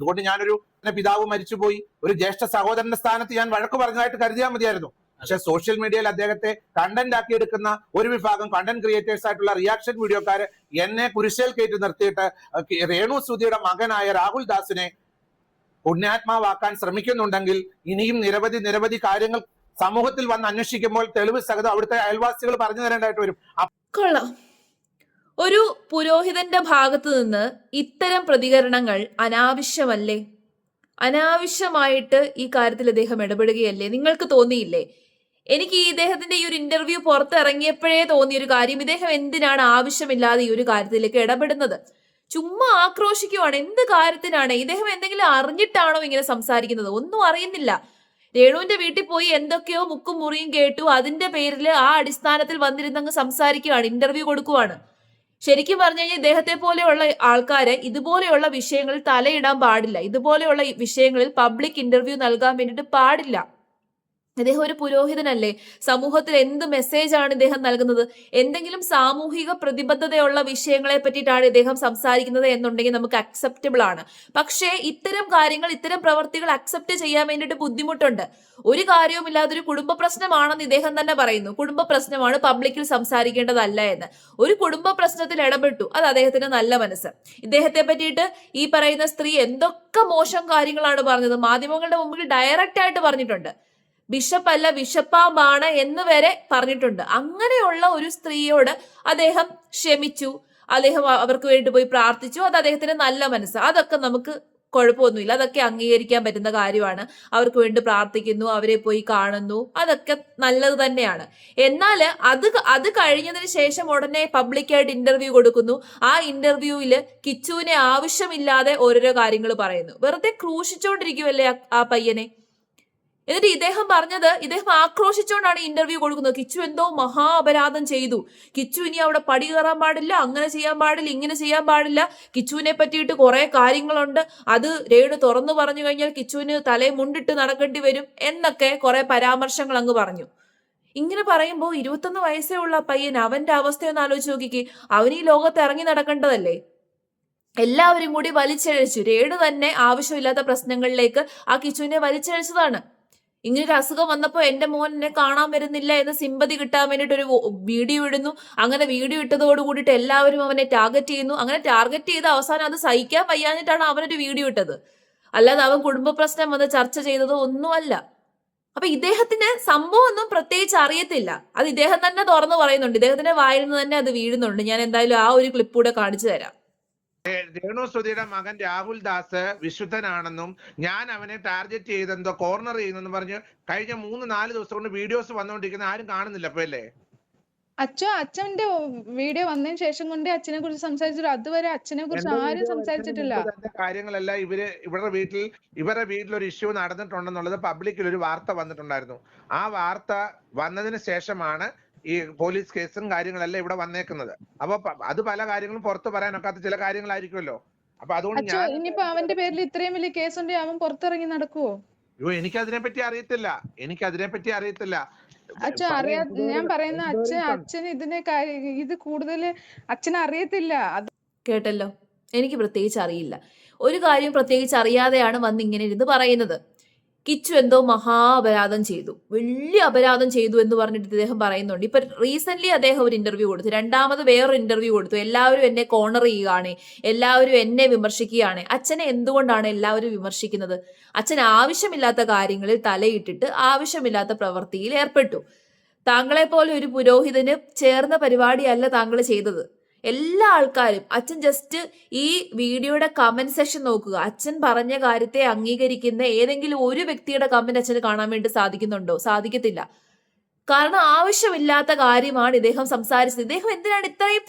അതുകൊണ്ട് ഞാനൊരു പിതാവ് മരിച്ചുപോയി, ഒരു ജ്യേഷ്ഠ സഹോദരന്റെ സ്ഥാനത്ത് ഞാൻ വഴക്ക് പറഞ്ഞതായിട്ട് കരുതിയാൽ മതിയായിരുന്നു. പക്ഷെ സോഷ്യൽ മീഡിയയിൽ അദ്ദേഹത്തെ കണ്ടന്റ് ആക്കി എടുക്കുന്ന ഒരു വിഭാഗം കണ്ടന്റ് ക്രിയേറ്റേഴ്സ് ആയിട്ടുള്ള റിയാക്ഷൻ വീഡിയോക്കാര് എന്നെ കുരിശേൽ കയറ്റി നിർത്തിയിട്ട് രേണു സുധിയുടെ മകനായ രാഹുൽ ദാസിനെ പുണ്യാത്മാവാക്കാൻ ശ്രമിക്കുന്നുണ്ടെങ്കിൽ ഇനിയും നിരവധി കാര്യങ്ങൾ സമൂഹത്തിൽ വന്ന് അന്വേഷിക്കുമ്പോൾ തെളിവ് സഹിതം അവിടുത്തെ അയൽവാസികൾ പറഞ്ഞു തരേണ്ടതായിട്ട് വരും. കൊള്ളാം. ഒരു പുരോഹിതന്റെ ഭാഗത്ത് നിന്ന് ഇത്തരം പ്രതികരണങ്ങൾ അനാവശ്യമല്ലേ? അനാവശ്യമായിട്ട് ഈ കാര്യത്തിൽ അദ്ദേഹം ഇടപെടുകയല്ലേ? നിങ്ങൾക്ക് തോന്നിയില്ലേ? എനിക്ക് ഇദ്ദേഹത്തിന്റെ ഈ ഒരു ഇന്റർവ്യൂ പുറത്തിറങ്ങിയപ്പോഴേ തോന്നിയൊരു കാര്യം, ഇദ്ദേഹം എന്തിനാണ് ആവശ്യമില്ലാതെ ഈ ഒരു കാര്യത്തിലേക്ക് ഇടപെടുന്നത്? ചുമ്മാ ആക്രോശിക്കുവാണ്. എന്ത് കാര്യത്തിനാണ്? ഇദ്ദേഹം എന്തെങ്കിലും അറിഞ്ഞിട്ടാണോ ഇങ്ങനെ സംസാരിക്കുന്നത്? ഒന്നും അറിയുന്നില്ല. രേണുവിന്റെ വീട്ടിൽ പോയി എന്തൊക്കെയോ മുക്കും മുറിയും കേട്ടു, അതിന്റെ പേരിൽ ആ അടിസ്ഥാനത്തിൽ വന്നിരുന്നങ്ങ് സംസാരിക്കുകയാണ്, ഇന്റർവ്യൂ കൊടുക്കുവാണ്. ശരിക്കും പറഞ്ഞു കഴിഞ്ഞാൽ ഇദ്ദേഹത്തെ പോലെയുള്ള ആൾക്കാരെ ഇതുപോലെയുള്ള വിഷയങ്ങളിൽ തലയിടാൻ പാടില്ല. ഇതുപോലെയുള്ള വിഷയങ്ങളിൽ പബ്ലിക് ഇന്റർവ്യൂ നൽകാൻ വേണ്ടിയിട്ട് പാടില്ല. ഇദ്ദേഹം ഒരു പുരോഹിതനല്ലേ? സമൂഹത്തിൽ എന്ത് മെസ്സേജാണ് ഇദ്ദേഹം നൽകുന്നത്? എന്തെങ്കിലും സാമൂഹിക പ്രതിബദ്ധതയുള്ള വിഷയങ്ങളെ പറ്റിയിട്ടാണ് ഇദ്ദേഹം സംസാരിക്കുന്നത് എന്നുണ്ടെങ്കിൽ നമുക്ക് അക്സെപ്റ്റബിൾ ആണ്. പക്ഷേ ഇത്തരം കാര്യങ്ങൾ, ഇത്തരം പ്രവർത്തികൾ അക്സെപ്റ്റ് ചെയ്യാൻ വേണ്ടിയിട്ട് ബുദ്ധിമുട്ടുണ്ട്. ഒരു കാര്യവുമില്ലാതൊരു കുടുംബ പ്രശ്നമാണെന്ന് ഇദ്ദേഹം തന്നെ പറയുന്നു. കുടുംബ പ്രശ്നമാണ്, പബ്ലിക്കിൽ സംസാരിക്കേണ്ടതല്ല എന്ന്. ഒരു കുടുംബ പ്രശ്നത്തിൽ ഇടപെട്ടു, അത് അദ്ദേഹത്തിന് നല്ല മനസ്സ്. ഇദ്ദേഹത്തെ പറ്റിയിട്ട് ഈ പറയുന്ന സ്ത്രീ എന്തൊക്കെ മോശം കാര്യങ്ങളാണ് പറഞ്ഞത്, മാധ്യമങ്ങളുടെ മുമ്പിൽ ഡയറക്റ്റ് ആയിട്ട് പറഞ്ഞിട്ടുണ്ട്. ബിഷപ്പല്ല, വിഷപ്പാമ്പാണ് എന്ന് വരെ പറഞ്ഞിട്ടുണ്ട്. അങ്ങനെയുള്ള ഒരു സ്ത്രീയോട് അദ്ദേഹം ക്ഷമിച്ചു, അദ്ദേഹം അവർക്ക് വേണ്ടി പോയി പ്രാർത്ഥിച്ചു. അത് അദ്ദേഹത്തിന് നല്ല മനസ്സ്. അതൊക്കെ നമുക്ക് കുഴപ്പമൊന്നുമില്ല, അതൊക്കെ അംഗീകരിക്കാൻ പറ്റുന്ന കാര്യമാണ്. അവർക്ക് വേണ്ടി പ്രാർത്ഥിക്കുന്നു, അവരെ പോയി കാണുന്നു, അതൊക്കെ നല്ലത് തന്നെയാണ്. എന്നാൽ അത് കഴിഞ്ഞതിന് ശേഷം ഉടനെ പബ്ലിക്കായിട്ട് ഇന്റർവ്യൂ കൊടുക്കുന്നു. ആ ഇന്റർവ്യൂവിൽ കിച്ചുവിനെ ആവശ്യമില്ലാതെ ഓരോരോ കാര്യങ്ങൾ പറയുന്നു. വെറുതെ ക്രൂശിച്ചോണ്ടിരിക്കുമല്ലേ ആ പയ്യനെ. എന്നിട്ട് ഇദ്ദേഹം ആക്രോശിച്ചുകൊണ്ടാണ് ഇന്റർവ്യൂ കൊടുക്കുന്നത്. കിച്ചു എന്തോ മഹാ അപരാധം ചെയ്തു, കിച്ചു ഇനി അവിടെ പടി കയറാൻ പാടില്ല, അങ്ങനെ ചെയ്യാൻ പാടില്ല, ഇങ്ങനെ ചെയ്യാൻ പാടില്ല, കിച്ചുവിനെ പറ്റിയിട്ട് കുറെ കാര്യങ്ങളുണ്ട്, അത് രേണു തുറന്നു പറഞ്ഞു കഴിഞ്ഞാൽ കിച്ചുവിന് തലയെ മുണ്ടിട്ട് നടക്കേണ്ടി വരും എന്നൊക്കെ കുറെ പരാമർശങ്ങൾ അങ്ങ് പറഞ്ഞു. ഇങ്ങനെ പറയുമ്പോൾ 21 വയസ്സേ ഉള്ള പയ്യൻ, അവന്റെ അവസ്ഥയൊന്ന് ആലോചിച്ച് നോക്കിക്കേ. അവൻ ഈ ലോകത്ത് ഇറങ്ങി നടക്കേണ്ടതല്ലേ? എല്ലാവരും കൂടി വലിച്ചഴച്ചു. രേണു തന്നെ ആവശ്യമില്ലാത്ത പ്രശ്നങ്ങളിലേക്ക് ആ കിച്ചുവിനെ വലിച്ചഴച്ചതാണ്. ഇങ്ങനൊരു അസുഖം വന്നപ്പോൾ എന്റെ മോൻ എന്നെ കാണാൻ വരുന്നില്ല എന്ന് സിമ്പതി കിട്ടാൻ വേണ്ടിയിട്ട് ഒരു വീഡിയോ ഇടുന്നു. അങ്ങനെ വീഡിയോ ഇട്ടതോട് കൂടിയിട്ട് എല്ലാവരും അവനെ ടാർഗറ്റ് ചെയ്യുന്നു. അങ്ങനെ ടാർഗറ്റ് ചെയ്ത് അവസാനം അത് സഹിക്കാൻ വയ്യാഞ്ഞിട്ടാണ് അവനൊരു വീഡിയോ ഇട്ടത്. അല്ലാതെ അവൻ കുടുംബ പ്രശ്നം വന്ന് ചർച്ച ചെയ്തതോ ഒന്നുമല്ല. അപ്പൊ ഇദ്ദേഹത്തിന് സംഭവം ഒന്നും പ്രത്യേകിച്ച് അറിയത്തില്ല. അത് ഇദ്ദേഹം തന്നെ തുറന്നു പറയുന്നുണ്ട്. ഇദ്ദേഹത്തിന്റെ വായിൽ നിന്ന് തന്നെ അത് വീഴുന്നുണ്ട്. ഞാൻ എന്തായാലും ആ ഒരു ക്ലിപ്പ് കൂടെ കാണിച്ചു തരാം. രേണു സുധിയുടെ മകൻ രാഹുൽ ദാസ് വിശുദ്ധനാണെന്നും ഞാൻ അവനെ ടാർഗറ്റ് ചെയ്തെന്തോ കോർണർ ചെയ്യുന്നെന്ന് പറഞ്ഞ് കഴിഞ്ഞ 3-4 ദിവസം കൊണ്ട് വീഡിയോസ് വന്നുകൊണ്ടിരിക്കുന്ന ആരും കാണുന്നില്ല. അപ്പൊ അല്ലേ അച്ഛന്റെ വീഡിയോ വന്നതിന് ശേഷം കൊണ്ട് അച്ഛനെ കുറിച്ച് സംസാരിച്ചിട്ട് അതുവരെ അച്ഛനെ കുറിച്ച് ആരും സംസാരിച്ചിട്ടില്ല. കാര്യങ്ങളല്ല. ഇവരുടെ വീട്ടിൽ ഒരു ഇഷ്യൂ നടന്നിട്ടുണ്ടെന്നുള്ളത് പബ്ലിക്കിൽ ഒരു വാർത്ത വന്നിട്ടുണ്ടായിരുന്നു. ആ വാർത്ത വന്നതിന് ശേഷമാണ് ഈ പോലീസ് കേസും കാര്യങ്ങളെല്ലാം ഇവിടെ വന്നേക്കുന്നത്. അപ്പൊ അത് പല കാര്യങ്ങളും പുറത്ത് പറയാനൊക്കാത്ത ചില കാര്യങ്ങളായിരിക്കുമല്ലോ. അപ്പൊ അതുകൊണ്ട് ഇനിയിപ്പോ അവന്റെ പേരിൽ ഇത്രയും വലിയ കേസ് ഉണ്ടെങ്കിൽ അവൻ പുറത്തിറങ്ങി നടക്കുവോ? എനിക്കതിനെ പറ്റി അറിയത്തില്ല. ഞാൻ പറയുന്ന അച്ഛൻ ഇത് കൂടുതൽ അച്ഛന് അറിയത്തില്ല. കേട്ടല്ലോ, എനിക്ക് പ്രത്യേകിച്ച് അറിയില്ല. ഒരു കാര്യം പ്രത്യേകിച്ച് അറിയാതെയാണ് വന്ന് ഇങ്ങനെ ഇരുന്ന് പറയുന്നത്. കിച്ചു എന്തോ മഹാ അപരാധം ചെയ്തു, വലിയ അപരാധം ചെയ്തു എന്ന് പറഞ്ഞിട്ട് ഇദ്ദേഹം പറയുന്നുണ്ട്. ഇപ്പൊ റീസെന്റ് അദ്ദേഹം ഒരു ഇന്റർവ്യൂ കൊടുത്തു, രണ്ടാമത് വേറൊരു ഇന്റർവ്യൂ കൊടുത്തു. എല്ലാവരും എന്നെ കോർണർ ചെയ്യുകയാണ്, എല്ലാവരും എന്നെ വിമർശിക്കുകയാണ്. അച്ഛനെ എന്തുകൊണ്ടാണ് എല്ലാവരും വിമർശിക്കുന്നത്? അച്ഛൻ ആവശ്യമില്ലാത്ത കാര്യങ്ങളിൽ തലയിട്ടിട്ട് ആവശ്യമില്ലാത്ത പ്രവൃത്തിയിൽ ഏർപ്പെട്ടു. താങ്കളെ പോലെ ഒരു പുരോഹിതന് ചേർന്ന പരിപാടിയല്ല താങ്കൾ ചെയ്തത്. എല്ലാ ആൾക്കാരും, അച്ഛൻ ജസ്റ്റ് ഈ വീഡിയോയുടെ കമന്റ് സെക്ഷൻ നോക്കുക. അച്ഛൻ പറഞ്ഞ കാര്യത്തെ അംഗീകരിക്കുന്ന ഏതെങ്കിലും ഒരു വ്യക്തിയുടെ കമന്റ് അച്ഛന് കാണാൻ വേണ്ടി സാധിക്കുന്നുണ്ടോ? സാധിക്കത്തില്ല. കാരണം ആവശ്യമില്ലാത്ത കാര്യമാണ് ഇദ്ദേഹം സംസാരിച്ചത്. ഇദ്ദേഹം എന്തിനാണ്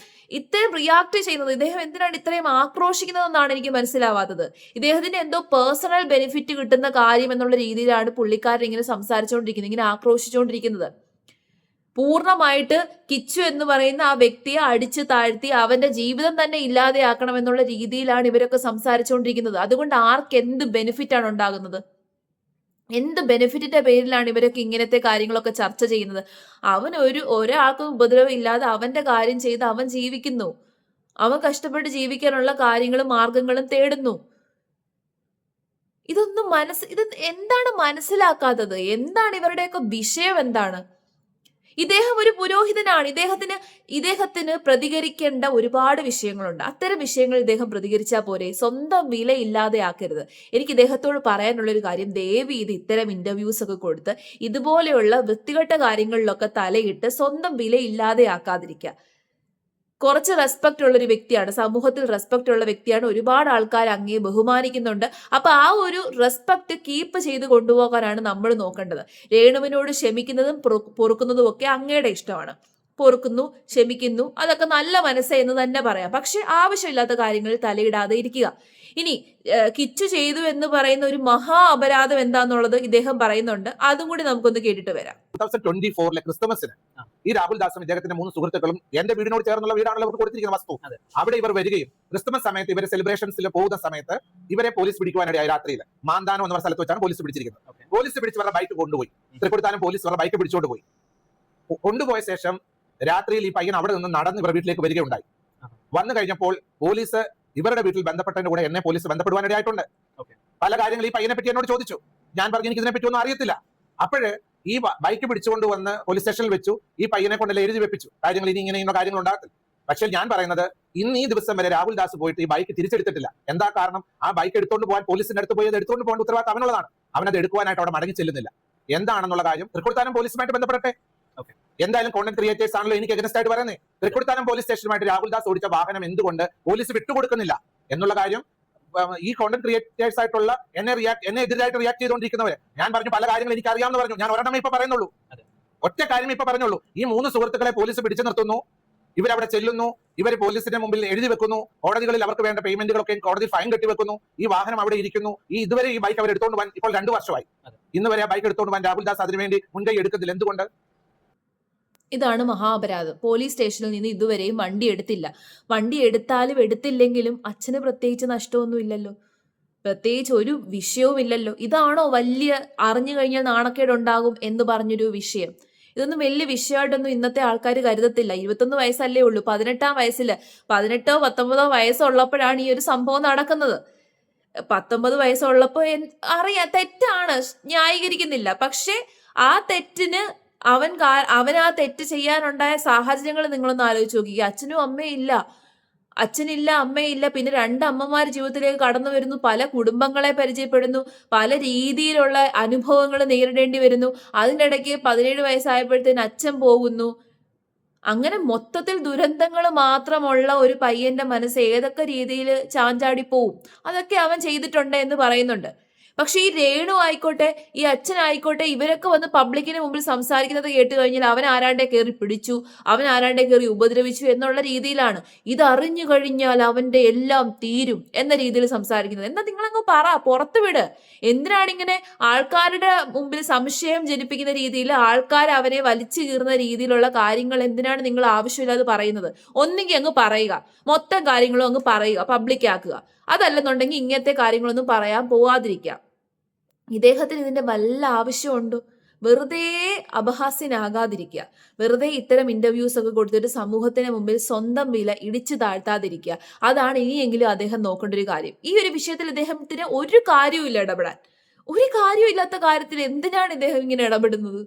ഇത്രയും റിയാക്ട് ചെയ്യുന്നത്? ഇദ്ദേഹം എന്തിനാണ് ഇത്രയും ആക്രോശിക്കുന്നതെന്നാണ് എനിക്ക് മനസ്സിലാവാത്തത്. ഇദ്ദേഹത്തിന് എന്തോ പേഴ്സണൽ ബെനിഫിറ്റ് കിട്ടുന്ന കാര്യം എന്നുള്ള രീതിയിലാണ് പുള്ളിക്കാരൻ ഇങ്ങനെ സംസാരിച്ചുകൊണ്ടിരിക്കുന്നത്, ഇങ്ങനെ ആക്രോശിച്ചുകൊണ്ടിരിക്കുന്നത്. പൂർണ്ണമായിട്ട് കിച്ചു എന്ന് പറയുന്ന ആ വ്യക്തിയെ അടിച്ചു താഴ്ത്തി അവന്റെ ജീവിതം തന്നെ ഇല്ലാതെയാക്കണം എന്നുള്ള രീതിയിലാണ് ഇവരൊക്കെ സംസാരിച്ചുകൊണ്ടിരിക്കുന്നത്. അതുകൊണ്ട് ആർക്ക് എന്ത് ബെനിഫിറ്റ് ആണ് ഉണ്ടാകുന്നത്? എന്ത് ബെനിഫിറ്റിന്റെ പേരിലാണ് ഇവരൊക്കെ ഇങ്ങനത്തെ കാര്യങ്ങളൊക്കെ ചർച്ച ചെയ്യുന്നത്? അവൻ ഒരാൾക്കും ഉപദ്രവം ഇല്ലാതെ അവന്റെ കാര്യം ചെയ്ത് അവൻ ജീവിക്കുന്നു. അവൻ കഷ്ടപ്പെട്ട് ജീവിക്കാനുള്ള കാര്യങ്ങളും മാർഗങ്ങളും തേടുന്നു. ഇതൊന്നും ഇത് എന്താണ് മനസ്സിലാക്കാത്തത്? എന്താണ് ഇവരുടെയൊക്കെ വിഷയം എന്താണ്? ഇദ്ദേഹം ഒരു പുരോഹിതനാണ്. ഇദ്ദേഹത്തിന് പ്രതികരിക്കേണ്ട ഒരുപാട് വിഷയങ്ങളുണ്ട്. അത്തരം വിഷയങ്ങൾ ഇദ്ദേഹം പ്രതികരിച്ചാൽ പോരെ? സ്വന്തം വിലയില്ലാതെ ആക്കരുത്. എനിക്ക് ഇദ്ദേഹത്തോട് പറയാനുള്ള ഒരു കാര്യം, ദയവ് ഇത് ഇത്തരം ഇന്റർവ്യൂസ് ഒക്കെ കൊടുത്ത് ഇതുപോലെയുള്ള വൃത്തികെട്ട കാര്യങ്ങളിലൊക്കെ തലയിട്ട് സ്വന്തം വിലയില്ലാതെ ആക്കാതിരിക്കുക. കുറച്ച് റെസ്പെക്ട് ഉള്ള ഒരു വ്യക്തിയാണ്, സമൂഹത്തിൽ റെസ്പെക്ട് ഉള്ള വ്യക്തിയാണ്, ഒരുപാട് ആൾക്കാർ അങ്ങേ ബഹുമാനിക്കുന്നുണ്ട്. അപ്പൊ ആ ഒരു റെസ്പെക്ട് കീപ്പ് ചെയ്ത് കൊണ്ടുപോകാനാണ് നമ്മൾ നോക്കേണ്ടത്. രേണുവിനോട് ക്ഷമിക്കുന്നതും പൊറുക്കുന്നതും ഒക്കെ അങ്ങയുടെ ഇഷ്ടമാണ്. പൊറുക്കുന്നു, ക്ഷമിക്കുന്നു, അതൊക്കെ നല്ല മനസ്സ് എന്ന് തന്നെ പറയാം. പക്ഷെ ആവശ്യമില്ലാത്ത കാര്യങ്ങളിൽ തലയിടാതെ ഇരിക്കുക. ഇനി കിച്ചു ചെയ്തു എന്ന് പറയുന്ന ഒരു മഹാ അപരാധം എന്താന്നുള്ളത് ഇദ്ദേഹം പറയുന്നുണ്ട്. അതും കൂടി നമുക്കൊന്ന് കേട്ടിട്ട് വരാം. 2024 ക്രിസ്തുമസിന് ഈ രാഹുൽ ദാസും ഇദ്ദേഹത്തിന്റെ 3 സുഹൃത്തുക്കളും എന്റെ വീടിനോട് ചേർന്നുള്ള വീടാണല്ലോ അവർക്ക് കൊടുത്തിരിക്കുന്ന വസ്തു. അവിടെ ഇവർ വരികയും ക്രിസ്തുമസ് സമയത്ത് ഇവരെ സെലിബ്രേഷൻസിൽ പോകുന്ന സമയത്ത് ഇവരെ പോലീസ് പിടിക്കുവാനിടയായി. രാത്രിയിൽ മാന്താനം എന്ന സ്ഥലത്ത് വെച്ചാണ് പോലീസ് പിടിച്ചിരിക്കുന്നത്. പോലീസ് പിടിച്ച് ഇവരുടെ ബൈക്ക് കൊണ്ടുപോയി. തൃക്കൊടുത്താനും പോലീസ് ഇവരുടെ ബൈക്ക് പിടിച്ചുകൊണ്ട് പോയി. കൊണ്ടുപോയ ശേഷം രാത്രിയിൽ ഈ പയ്യൻ അവിടെ നിന്ന് നടന്ന് ഇവരുടെ വീട്ടിലേക്ക് വരികയുണ്ടായി. വന്നു കഴിഞ്ഞപ്പോൾ പോലീസ് ഇവരുടെ വീട്ടിൽ ബന്ധപ്പെട്ടതിന്റെ കൂടെ എന്നെ പോലീസ് ബന്ധപ്പെടുവാനിടയായിട്ടുണ്ട്. പല കാര്യങ്ങൾ ഈ പയ്യനെ പറ്റി എന്നോട് ചോദിച്ചു. ഞാൻ പറഞ്ഞു എനിക്ക് ഇതിനെ പറ്റി ഒന്നും അറിയത്തില്ല. അപ്പോഴ് ഈ ബൈക്ക് പിടിച്ചുകൊണ്ട് വന്ന് പോലീസ് സ്റ്റേഷനിൽ വെച്ചു. ഈ പയ്യനെ കൊണ്ടല്ലേ എഴുതി വെപ്പിച്ചു കാര്യങ്ങൾ, ഇനി ഇങ്ങനെ കാര്യങ്ങൾ ഉണ്ടാകത്തില്ല. പക്ഷെ ഞാൻ പറയുന്നത്, ഇന്ന് ഈ ദിവസം വരെ രാഹുൽ ദാസ് പോയിട്ട് ഈ ബൈക്ക് തിരിച്ചെടുത്തിട്ടില്ല. എന്താ കാരണം? ആ ബൈക്ക് എടുത്തുകൊണ്ട് പോകാൻ പോലീസിന്റെ അടുത്ത് പോയി അത് എടുത്തുകൊണ്ട് പോകേണ്ട ഉത്തരവാദിത്തം അവനുള്ളതാണ്. അവനത് എടുക്കുവാനായിട്ട് അവിടെ മടങ്ങി ചെല്ലുന്നില്ല. എന്താണെന്നുള്ള കാര്യം തൃക്കൊടുത്താനം പോലീസുമായിട്ട് ബന്ധപ്പെടട്ടെ. എന്തായാലും കോണ്ടന്റ് ക്രിയേറ്റേഴ്സ് ആണല്ലോ എനിക്ക് എഗനസ്റ്റ് ആയിട്ട് പറയുന്നത്. തൃക്കൊടുത്താനം പോലീസ് സ്റ്റേഷനുമായിട്ട് രാഹുൽ ദാസ് ഓടിച്ച വാഹനം എന്തുകൊണ്ട് പോലീസ് വിട്ടുകൊടുക്കുന്നില്ല എന്നുള്ള കാര്യം ഈ കോണ്ടന്റ് ക്രിയേറ്റേഴ്സ് ആയിട്ടുള്ള എന്നെ എതിരായിട്ട് റിയാക്ട് ചെയ്തുകൊണ്ടിരിക്കുന്നവരെ ഞാൻ പറഞ്ഞു, പല കാര്യങ്ങൾ എനിക്ക് അറിയാമെന്ന് പറഞ്ഞു. ഞാൻ ഒരെണ്ണമേ ഇപ്പൊ പറയുന്നുള്ളൂ, ഒറ്റ കാര്യം ഇപ്പൊ പറഞ്ഞുള്ളൂ. ഈ 3 സുഹൃത്തുക്കളെ പോലീസ് പിടിച്ചു നിർത്തുന്നു. ഇവരവിടെ ചെല്ലുന്നു. ഇവർ പോലീസിന്റെ മുമ്പിൽ എഴുതി വെക്കുന്നു. കോടതികളിൽ അവർക്ക് വേണ്ട പേയ്മെന്റുകളൊക്കെ കോടതി ഫൈൻ കെട്ടി വെക്കുന്നു. ഈ വാഹനം അവിടെ ഇരിക്കുന്നു. ഇതുവരെ ഈ ബൈക്ക് അവർ എടുത്തുകൊണ്ട് പോകാൻ ഇപ്പോൾ 2 വർഷമായി. ഇന്ന് വരെ ആ ബൈക്ക് എടുത്തുകൊണ്ട് പോകാൻ രാഹുൽ ദാസ് അതിനുവേണ്ടി മുൻകൈ എടുക്കുന്നില്ല. എന്തുകൊണ്ട്? ഇതാണ് മഹാപരാധം. പോലീസ് സ്റ്റേഷനിൽ നിന്ന് ഇതുവരെയും വണ്ടി എടുത്തില്ല. വണ്ടി എടുത്താലും എടുത്തില്ലെങ്കിലും അച്ഛന് പ്രത്യേകിച്ച് നഷ്ടമൊന്നുമില്ലല്ലോ, പ്രത്യേകിച്ച് ഒരു വിഷയവും ഇല്ലല്ലോ. ഇതാണോ വലിയ അറിഞ്ഞു കഴിഞ്ഞാൽ നാണക്കേടുണ്ടാകും എന്ന് പറഞ്ഞൊരു വിഷയം? ഇതൊന്നും വലിയ വിഷയമായിട്ടൊന്നും ഇന്നത്തെ ആൾക്കാർ കരുതത്തില്ല. 21 വയസ്സല്ലേ ഉള്ളൂ. 18-ാം വയസ്സിൽ 18-ഓ 19-ഓ വയസ്സുള്ളപ്പോഴാണ് ഈ ഒരു സംഭവം നടക്കുന്നത്. 19 വയസ്സുള്ളപ്പോൾ അറിയാം തെറ്റാണ്, ന്യായീകരിക്കുന്നില്ല. പക്ഷെ ആ തെറ്റിന് അവൻ ആ തെറ്റ് ചെയ്യാനുണ്ടായ സാഹചര്യങ്ങൾ നിങ്ങളൊന്ന് ആലോചിച്ച് നോക്കിക്കുക. അച്ഛനും അമ്മയും ഇല്ല, അച്ഛനില്ല, അമ്മയില്ല, പിന്നെ 2 അമ്മമാർ ജീവിതത്തിലേക്ക് കടന്നു വരുന്നു, പല കുടുംബങ്ങളെ പരിചയപ്പെടുന്നു, പല രീതിയിലുള്ള അനുഭവങ്ങൾ നേരിടേണ്ടി വരുന്നു. അതിൻ്റെ ഇടയ്ക്ക് 17 വയസ്സായപ്പോഴത്തേന് അച്ഛൻ പോകുന്നു. അങ്ങനെ മൊത്തത്തിൽ ദുരന്തങ്ങൾ മാത്രമുള്ള ഒരു പയ്യന്റെ മനസ്സ് ഏതൊക്കെ രീതിയിൽ ചാഞ്ചാടി പോവും. അതൊക്കെ അവൻ ചെയ്തിട്ടുണ്ട് എന്ന് പറയുന്നുണ്ട്. പക്ഷെ ഈ രേണു ആയിക്കോട്ടെ, ഈ അച്ഛനായിക്കോട്ടെ, ഇവരൊക്കെ വന്ന് പബ്ലിക്കിന് മുമ്പിൽ സംസാരിക്കുന്നത് കേട്ട് കഴിഞ്ഞാൽ അവൻ ആരാണ്ടെ കയറി പിടിച്ചു, അവൻ ആരാണ്ടെ കയറി ഉപദ്രവിച്ചു എന്നുള്ള രീതിയിലാണ്. ഇതറിഞ്ഞു കഴിഞ്ഞാൽ അവന്റെ എല്ലാം തീരും എന്ന രീതിയിൽ സംസാരിക്കുന്നത്. എന്നാ നിങ്ങളങ്ങ് പുറത്തു വിട്. എന്തിനാണിങ്ങനെ ആൾക്കാരുടെ മുമ്പിൽ സംശയം ജനിപ്പിക്കുന്ന രീതിയിൽ, ആൾക്കാർ അവനെ വലിച്ചു കീറുന്ന രീതിയിലുള്ള കാര്യങ്ങൾ എന്തിനാണ് നിങ്ങൾ ആവശ്യമില്ലാതെ പറയുന്നത്? ഒന്നുകിൽ അങ്ങ് പറയുക, മൊത്തം കാര്യങ്ങളും അങ്ങ് പറയുക, പബ്ലിക് ആക്കുക. അതല്ലെന്നുണ്ടെങ്കിൽ ഇങ്ങനത്തെ കാര്യങ്ങളൊന്നും പറയാൻ പോവാതിരിക്കാം. ഇദ്ദേഹത്തിന് ഇതിന്റെ വല്ല ആവശ്യമുണ്ടോ? വെറുതെ അപഹാസ്യനാകാതിരിക്കുക, വെറുതെ ഇത്തരം ഇന്റർവ്യൂസ് ഒക്കെ കൊടുത്തിട്ട് സമൂഹത്തിന് മുമ്പിൽ സ്വന്തം വില ഇടിച്ചു താഴ്ത്താതിരിക്കുക. അതാണ് ഇനിയെങ്കിലും അദ്ദേഹം നോക്കേണ്ട ഒരു കാര്യം. ഈ ഒരു വിഷയത്തിൽ ഇദ്ദേഹത്തിന് ഒരു കാര്യവും ഇല്ല ഇടപെടാൻ. ഒരു കാര്യവും ഇല്ലാത്ത കാര്യത്തിൽ എന്തിനാണ് ഇദ്ദേഹം ഇങ്ങനെ ഇടപെടുന്നത്?